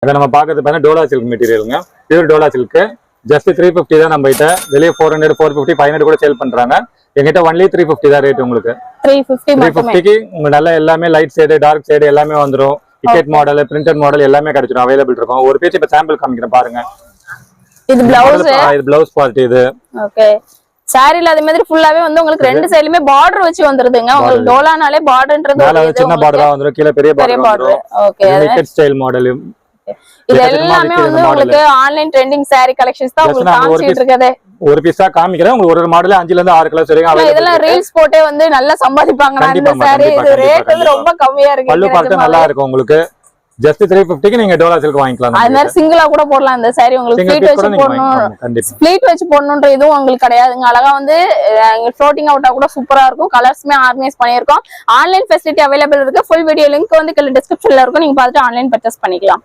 அதை நம்ம பாக்குறது பாத்தீங்கன்னா டோலா சில்க் மெட்டீரியலுங்க. Pure dola silk. ஜஸ்ட் 350 தான் நம்ம கிட்ட. வெளியே 400, 450, 500 கூட சேல் பண்றாங்க. எங்கிட்ட ஒன்லி 350 தான் ரேட் உங்களுக்கு. 350க்கு உங்களுக்கு நல்ல எல்லாமே லைட் ஷேடு, டார்க் ஷேடு எல்லாமே வந்துரும். டிக்கெட் மாடல், பிரிண்டட் மாடல் எல்லாமே கிடைச்சிடும். அவைலபிள் இருக்கும். ஒரு பீஸ் இப்ப சாம்பிள் காமிக்கிறேன் பாருங்க. இது பிளவுஸ். இது பிளவுஸ் பார்ட் இது. ஓகே. சாரில அதே மாதிரி ஃபுல்லாவே வந்து உங்களுக்கு ரெண்டு சைடுலயுமே பார்டர் வச்சு வந்துருதுங்க. உங்களுக்கு டோலானாலே பார்டர்ன்றது மேல சின்ன பார்டர் தான் வந்துரும். கீழ பெரிய பார்டர் வந்துரும். ஓகே. Ticket style model. இது எல்லாமே வந்து உங்களுக்கு ஆன்லைன் ட்ரெண்டிங் சாரி கலெக்ஷன்ஸ் தான் உங்களுக்கு காமிச்சிட்டு இருக்கதே. ஒரு பீஸா காமிக்கிறேன். உங்களுக்கு ஒரு மாடல் 5ல இருந்து 6 கலர்ஸ் வரைக்கும் அவைலபிள். இதெல்லாம் ரீல்ஸ் போட்டே வந்து நல்லா சம்பாதிப்பாங்க. இந்த சாரி இது ரேட் வந்து ரொம்ப கம்மியா இருக்கு. பல்லு பார்ட் நல்லா இருக்கும் உங்களுக்கு. ஜஸ்ட் 350க்கு நீங்க டோலா சில்க் வாங்கிக்கலாம். அது மாதிரி சிங்கிளா கூட போடலாம் இந்த சாரி. உங்களுக்கு ஃப்ளீட் வச்சு போடணும். ஃப்ளீட் வச்சு போடணும்ன்ற இதுவும் உங்களுக்கு கிடையாதுங்க. அழகா வந்து ஃப்ளோட்டிங் அவுட்டா கூட சூப்பரா இருக்கும். கலர்ஸ்மே ஆர்கனைஸ் பண்ணியிருக்கோம். ஆன்லைன் ஃபெசிலிட்டி அவைலபிள் இருக்கு. ஃபுல் வீடியோ லிங்க் வந்து டிஸ்கிரிப்ஷன்ல இருக்கும். நீங்க பார்த்துட்டு ஆன்லைன் பர்ச்சேஸ் பண்ணிக்கலாம்.